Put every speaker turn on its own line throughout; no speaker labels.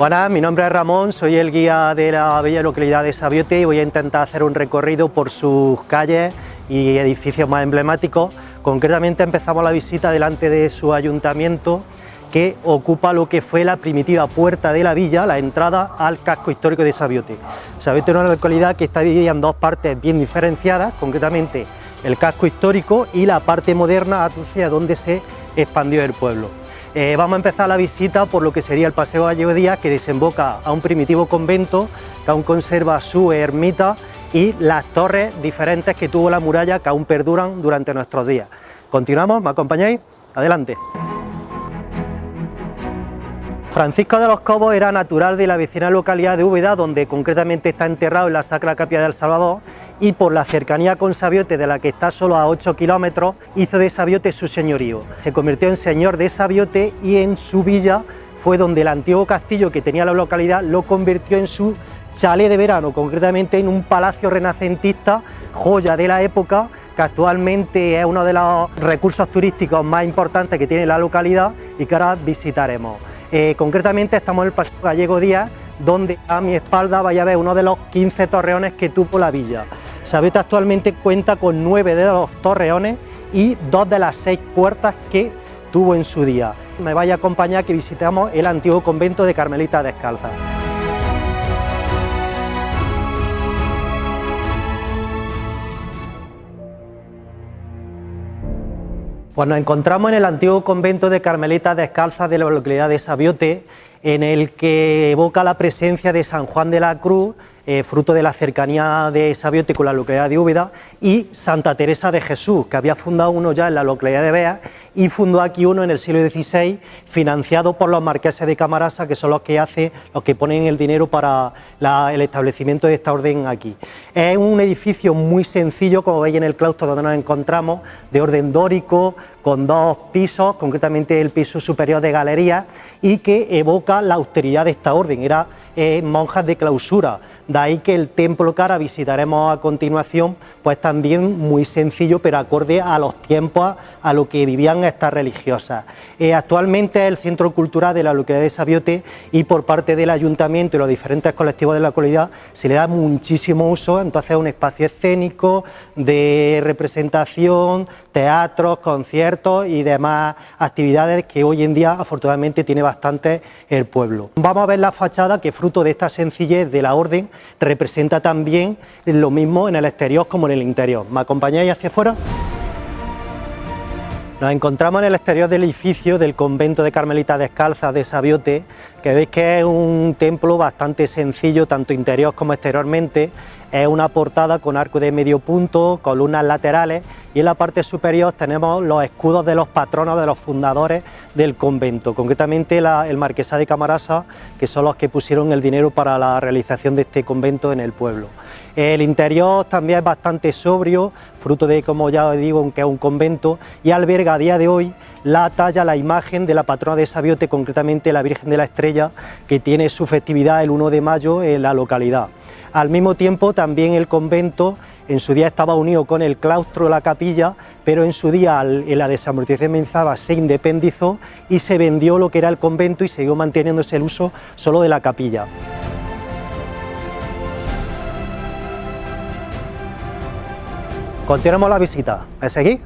Buenas, mi nombre es Ramón, soy el guía de la bella localidad de Sabiote y voy a intentar hacer un recorrido por sus calles y edificios más emblemáticos. Concretamente empezamos la visita delante de su ayuntamiento, que ocupa lo que fue la primitiva puerta de la villa, la entrada al casco histórico de Sabiote. Sabiote es una localidad que está dividida en dos partes bien diferenciadas, concretamente el casco histórico y la parte moderna hacia donde se expandió el pueblo. Vamos a empezar la visita por lo que sería el Paseo Gallego Díaz, que desemboca a un primitivo convento que aún conserva su ermita y las torres diferentes que tuvo la muralla, que aún perduran durante nuestros días. Continuamos, ¿me acompañáis? Adelante. Francisco de los Cobos era natural de la vecina localidad de Úbeda, donde concretamente está enterrado en la Sacra Capilla del Salvador, y por la cercanía con Sabiote, de la que está solo a 8 kilómetros, hizo de Sabiote su señorío. Se convirtió en señor de Sabiote y en su villa fue donde el antiguo castillo que tenía la localidad lo convirtió en su chalet de verano, concretamente en un palacio renacentista, joya de la época, que actualmente es uno de los recursos turísticos más importantes que tiene la localidad y que ahora visitaremos. Concretamente estamos en el Paseo Gallego Díaz, donde a mi espalda vaya a ver uno de los 15 torreones que tuvo la villa. Sabiote actualmente cuenta con 9 de los torreones y 2 de las 6 puertas que tuvo en su día. Me vaya a acompañar que visitamos el antiguo convento de Carmelitas Descalzas. Pues nos encontramos en el antiguo convento de Carmelitas Descalzas de la localidad de Sabiote, en el que evoca la presencia de San Juan de la Cruz, fruto de la cercanía de Sabiote con la localidad de Úbeda, y Santa Teresa de Jesús, que había fundado uno ya en la localidad de Beas y fundó aquí uno en el siglo XVI, financiado por los marqueses de Camarasa, que son los que ponen el dinero para el establecimiento de esta orden aquí. Es un edificio muy sencillo, como veis en el claustro donde nos encontramos, de orden dórico, con 2 pisos, concretamente el piso superior de galería, y que evoca la austeridad de esta orden. Era monjas de clausura. De ahí que el templo que ahora visitaremos a continuación, pues también muy sencillo, pero acorde a los tiempos, a lo que vivían estas religiosas. Actualmente es el centro cultural de la localidad de Sabiote y por parte del ayuntamiento y los diferentes colectivos de la localidad se le da muchísimo uso. Entonces es un espacio escénico de representación, teatros, conciertos y demás actividades que hoy en día afortunadamente tiene bastante el pueblo. Vamos a ver la fachada, que fruto de esta sencillez de la orden representa también lo mismo en el exterior como en el interior. ¿Me acompañáis hacia afuera? Nos encontramos en el exterior del edificio del convento de Carmelitas Descalzas de Sabiote, que veis que es un templo bastante sencillo, tanto interior como exteriormente. Es una portada con arco de medio punto, columnas laterales, y en la parte superior tenemos los escudos de los patronos de los fundadores del convento, concretamente el marquesado de Camarasa, que son los que pusieron el dinero para la realización de este convento en el pueblo. El interior también es bastante sobrio, fruto de, como ya os digo, que es un convento, y alberga a día de hoy la imagen de la patrona de Sabiote, concretamente la Virgen de la Estrella, que tiene su festividad el 1 de mayo en la localidad. Al mismo tiempo, también el convento en su día estaba unido con el claustro de la capilla, pero en su día, en la desamortización de Mendizábal, se independizó y se vendió lo que era el convento y siguió manteniéndose el uso solo de la capilla. Continuamos la visita. ¿Me seguís?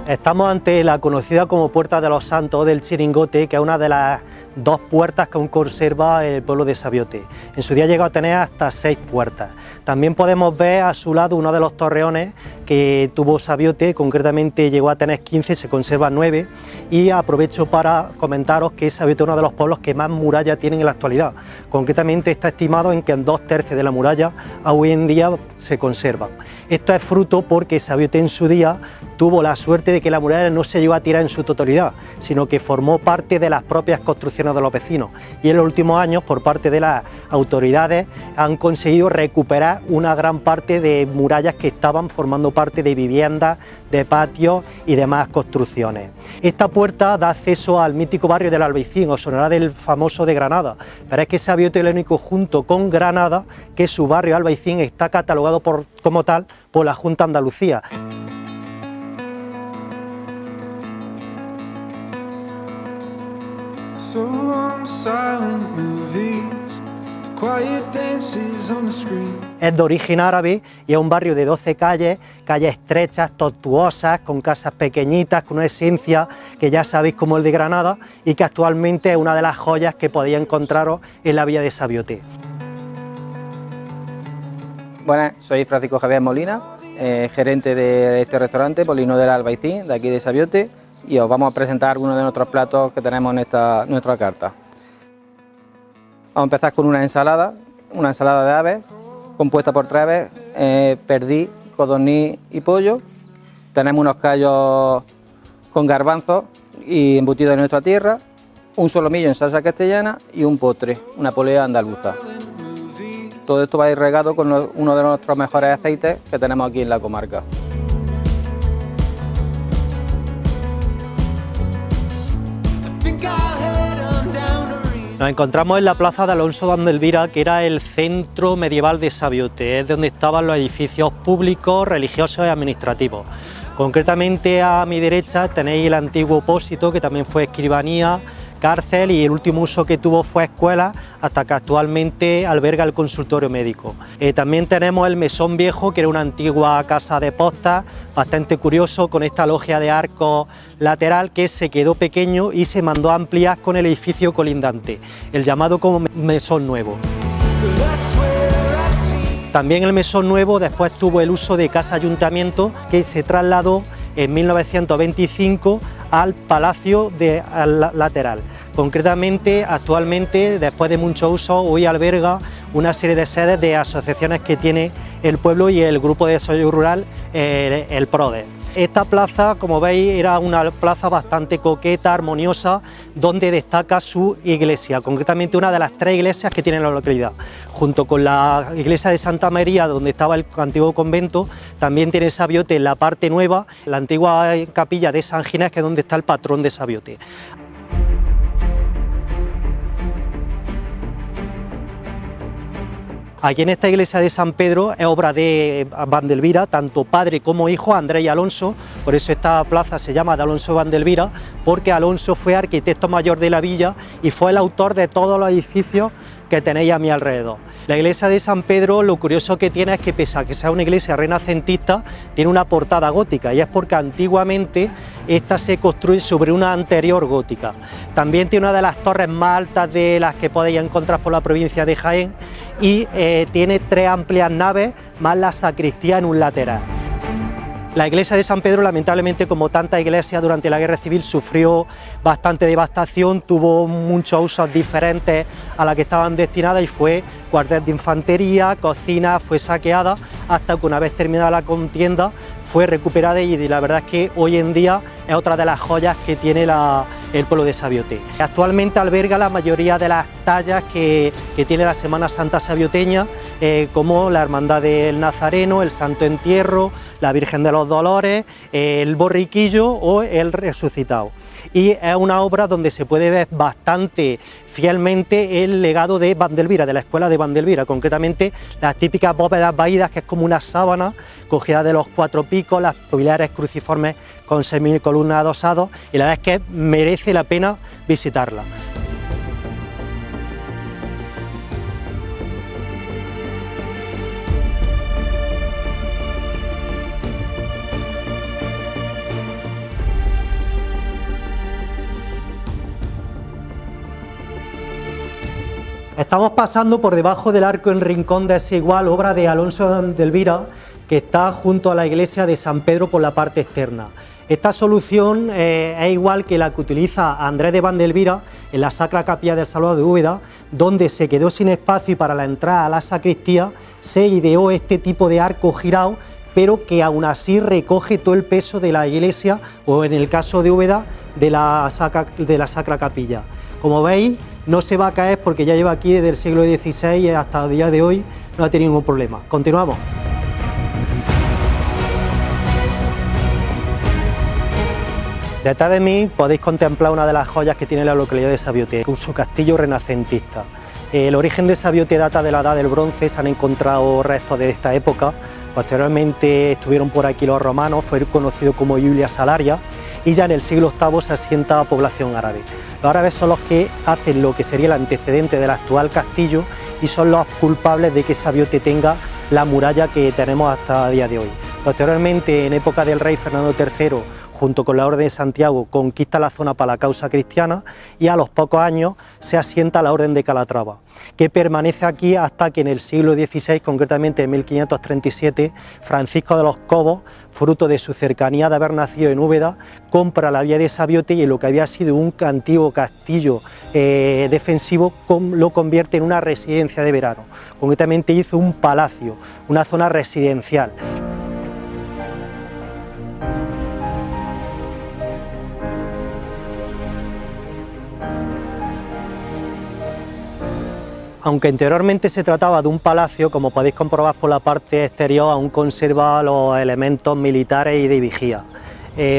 Estamos ante la conocida como Puerta de los Santos del Chiringote, que es una de las 2 puertas que aún conserva el pueblo de Sabiote. En su día llegó a tener hasta 6 puertas. También podemos ver a su lado uno de los torreones que tuvo Sabiote, concretamente llegó a tener 15, se conservan 9, y aprovecho para comentaros que Sabiote es uno de los pueblos que más murallas tienen en la actualidad. Concretamente está estimado en que en 2/3 de la muralla hoy en día se conservan. Esto es fruto porque Sabiote en su día tuvo la suerte de que la muralla no se llegó a tirar en su totalidad, sino que formó parte de las propias construcciones de los vecinos, y en los últimos años por parte de las autoridades han conseguido recuperar una gran parte de murallas que estaban formando parte de viviendas, de patios y demás construcciones. Esta puerta da acceso al mítico barrio del Albaicín, os sonará del famoso de Granada, pero es que Sabiote es el único junto con Granada que su barrio Albaicín está catalogado como tal por la Junta de Andalucía. Es de origen árabe y es un barrio de 12 calles, calles estrechas, tortuosas, con casas pequeñitas, con una esencia que ya sabéis como el de Granada, y que actualmente es una de las joyas que podéis encontraros en la villa de Sabiote.
Buenas, soy Francisco Javier Molina, gerente de este restaurante, Molino del Albaicín, de aquí de Sabiote, y os vamos a presentar algunos de nuestros platos que tenemos en nuestra carta. Vamos a empezar con una ensalada de aves, compuesta por 3 aves, perdiz, codorniz y pollo. Tenemos unos callos con garbanzos y embutidos de nuestra tierra, un solomillo en salsa castellana y un postre, una polea andaluza. Todo esto va a ir regado con uno de nuestros mejores aceites que tenemos aquí en la comarca.
Nos encontramos en la plaza de Alonso Vandelvira, que era el centro medieval de Sabiote, es donde estaban los edificios públicos, religiosos y administrativos. Concretamente a mi derecha tenéis el antiguo pósito, que también fue escribanía, cárcel, y el último uso que tuvo fue escuela, hasta que actualmente alberga el consultorio médico. También tenemos el mesón viejo, que era una antigua casa de postas, bastante curioso, con esta logia de arco lateral que se quedó pequeño y se mandó a ampliar con el edificio colindante, el llamado como mesón nuevo. También el mesón nuevo después tuvo el uso de casa ayuntamiento, que se trasladó en 1925 al Palacio Lateral. Concretamente, actualmente, después de mucho uso, hoy alberga una serie de sedes de asociaciones que tiene el pueblo y el Grupo de Desarrollo Rural, el PRODE. Esta plaza, como veis, era una plaza bastante coqueta, armoniosa, donde destaca su iglesia, concretamente una de las 3 iglesias que tiene la localidad. Junto con la iglesia de Santa María, donde estaba el antiguo convento, también tiene Sabiote en la parte nueva, la antigua capilla de San Ginés, que es donde está el patrón de Sabiote. Aquí en esta iglesia de San Pedro es obra de Vandelvira, tanto padre como hijo, Andrés y Alonso. Por eso esta plaza se llama de Alonso Vandelvira, porque Alonso fue arquitecto mayor de la villa y fue el autor de todos los edificios que tenéis a mi alrededor. La iglesia de San Pedro, lo curioso que tiene es que, pese a que sea una iglesia renacentista, tiene una portada gótica, y es porque antiguamente esta se construye sobre una anterior gótica. También tiene una de las torres más altas de las que podéis encontrar por la provincia de Jaén, y tiene 3 amplias naves más la sacristía en un lateral. La iglesia de San Pedro, lamentablemente, como tantas iglesias durante la Guerra Civil, sufrió bastante devastación, tuvo muchos usos diferentes a la que estaban destinadas y fue cuartel de infantería, cocina, fue saqueada, hasta que una vez terminada la contienda fue recuperada, y la verdad es que hoy en día es otra de las joyas que tiene el pueblo de Sabiote. Actualmente alberga la mayoría de las tallas que tiene la Semana Santa sabioteña, como la Hermandad del Nazareno, el Santo Entierro, la Virgen de los Dolores, el Borriquillo o el Resucitado. Y es una obra donde se puede ver bastante fielmente el legado de Vandelvira, de la escuela de Vandelvira, concretamente las típicas bóvedas vaídas, que es como una sábana cogida de los 4 picos, las pilares cruciformes con semicolumnas adosados, y la verdad es que merece la pena visitarla. Estamos pasando por debajo del arco en Rincón Desigual, obra de Alonso de Elvira, que está junto a la iglesia de San Pedro por la parte externa. Esta solución es igual que la que utiliza Andrés de Vandelvira en la Sacra Capilla del Salvador de Úbeda, donde se quedó sin espacio y para la entrada a la sacristía se ideó este tipo de arco girado, pero que aún así recoge todo el peso de la iglesia, o en el caso de Úbeda, de la Sacra Capilla. Como veis, no se va a caer porque ya lleva aquí desde el siglo XVI y hasta el día de hoy no ha tenido ningún problema. Continuamos. Detrás de mí podéis contemplar una de las joyas que tiene la localidad de Sabiote, su castillo renacentista. El origen de Sabiote data de la Edad del Bronce, se han encontrado restos de esta época. Posteriormente estuvieron por aquí los romanos, fue conocido como Iulia Salaria, y ya en el siglo VIII se asienta población árabe. Los árabes son los que hacen lo que sería el antecedente del actual castillo y son los culpables de que Sabiote tenga la muralla que tenemos hasta el día de hoy. Posteriormente, en época del rey Fernando III, junto con la Orden de Santiago, conquista la zona para la causa cristiana y a los pocos años se asienta la Orden de Calatrava, que permanece aquí hasta que en el siglo XVI, concretamente en 1537, Francisco de los Cobos, fruto de su cercanía de haber nacido en Úbeda, compra la villa de Sabiote y en lo que había sido un antiguo castillo defensivo lo convierte en una residencia de verano. Concretamente hizo un palacio, una zona residencial. Aunque anteriormente se trataba de un palacio, como podéis comprobar por la parte exterior, aún conserva los elementos militares y de vigía.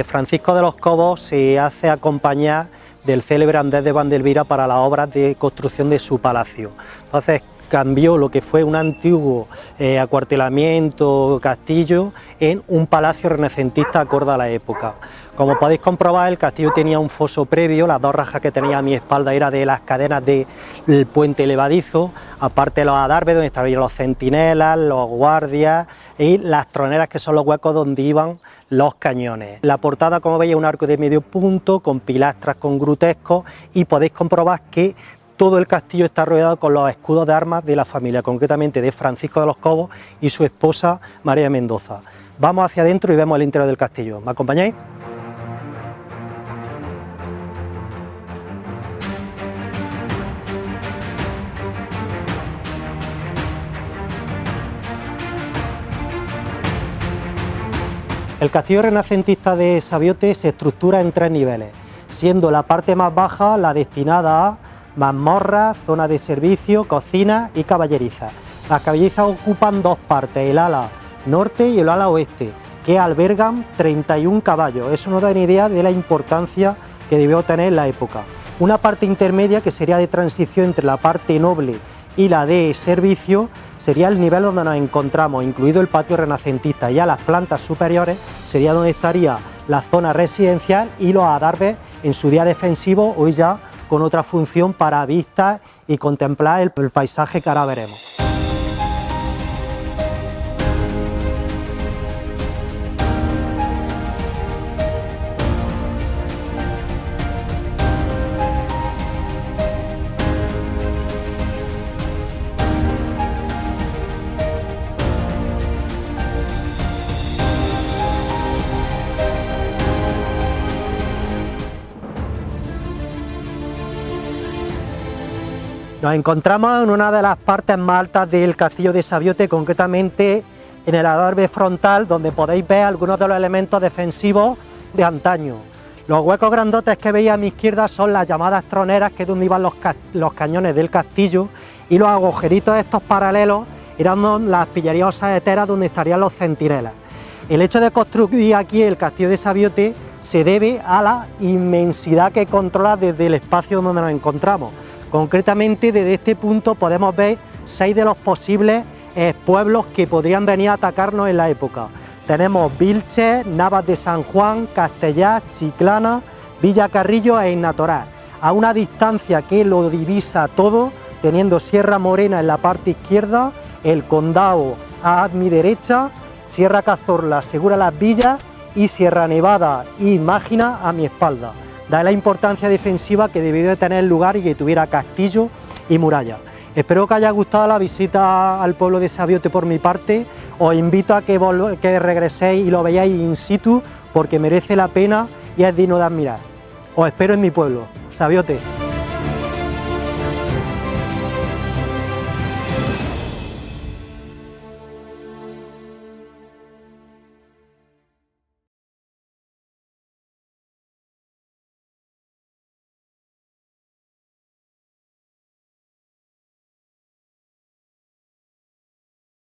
Francisco de los Cobos se hace acompañar del célebre Andrés de Vandelvira para las obras de construcción de su palacio. Entonces cambió lo que fue un antiguo acuartelamiento, castillo, en un palacio renacentista acorde a la época. Como podéis comprobar, el castillo tenía un foso previo, las dos rajas que tenía a mi espalda era de las cadenas del puente levadizo, aparte los adarves donde estaban los centinelas, los guardias y las troneras, que son los huecos donde iban los cañones. La portada, como veis, es un arco de medio punto con pilastras con grutescos y podéis comprobar que todo el castillo está rodeado con los escudos de armas de la familia, concretamente de Francisco de los Cobos y su esposa María Mendoza. Vamos hacia adentro y vemos el interior del castillo. ¿Me acompañáis? El castillo renacentista de Sabiote se estructura en 3 niveles, siendo la parte más baja la destinada a mazmorras, zona de servicio, cocina y caballerizas. Las caballerizas ocupan 2 partes, el ala norte y el ala oeste, que albergan 31 caballos. Eso nos da una idea de la importancia que debió tener en la época. Una parte intermedia, que sería de transición entre la parte noble y la de servicio, sería el nivel donde nos encontramos, incluido el patio renacentista. Ya las plantas superiores sería donde estaría la zona residencial y los adarves en su día defensivo, hoy ya con otra función para vistas y contemplar el paisaje que ahora veremos. Nos encontramos en una de las partes más altas del castillo de Sabiote, concretamente en el adarve frontal, donde podéis ver algunos de los elementos defensivos de antaño. Los huecos grandotes que veis a mi izquierda son las llamadas troneras, que es donde iban los cañones del castillo, y los agujeritos estos paralelos eran las pillerías saeteras donde estarían los centinelas. El hecho de construir aquí el castillo de Sabiote se debe a la inmensidad que controla desde el espacio donde nos encontramos. Concretamente, desde este punto podemos ver 6 de los posibles pueblos que podrían venir a atacarnos en la época. Tenemos Vilches, Navas de San Juan, Castellar, Chiclana, Villa Carrillo e Innatorá, a una distancia que lo divisa todo, teniendo Sierra Morena en la parte izquierda, el Condado a mi derecha, Sierra Cazorla, Segura Las Villas y Sierra Nevada y Mágina a mi espalda. Da la importancia defensiva que debió de tener el lugar y que tuviera castillo y muralla. Espero que haya gustado la visita al pueblo de Sabiote por mi parte. Os invito a que regreséis y lo veáis in situ porque merece la pena y es digno de admirar. Os espero en mi pueblo, Sabiote.